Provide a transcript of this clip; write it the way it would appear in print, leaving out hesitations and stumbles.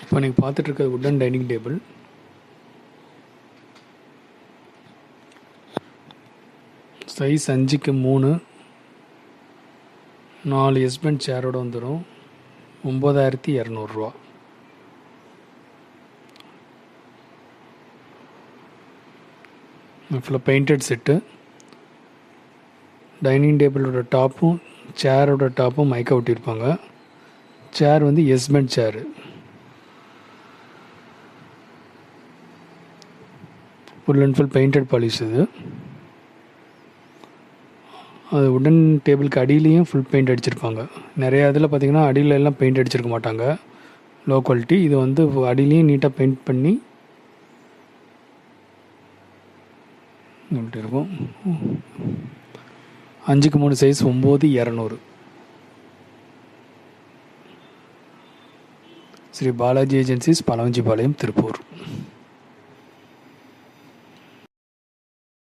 இப்போ நீங்கள் பார்த்துட்ருக்க உட்டன் டைனிங் டேபிள். சைஸ் 5க்கு 3, 4 எஸ்பெண்ட் சேரோடு வந்துடும். 9200 ரூபா. ஃபுல்லாக பெயிண்டட் செட்டு. டைனிங் டேபிளோட டாப்பும் சேரோட டாப்பும் மைக்கா ஒட்டியிருப்பாங்க. சேர் வந்து S bend chair. Full and full painted polish இது. அது உடன் டேபிளுக்கு அடியிலையும் ஃபுல் பெயிண்ட் அடிச்சிருப்பாங்க. நிறையா இதில் பார்த்திங்கன்னா அடியில் எல்லாம் பெயிண்ட் அடிச்சிருக்க மாட்டாங்க, லோ குவாலிட்டி. இது வந்து அடியிலையும் நீட்டாக பெயிண்ட் பண்ணி இப்படி இருக்கும். 5க்கு 3 சைஸ் 9200. ஸ்ரீ பாலாஜி ஏஜென்சிஸ், பழவஞ்சிபாளையம், திருப்பூர்.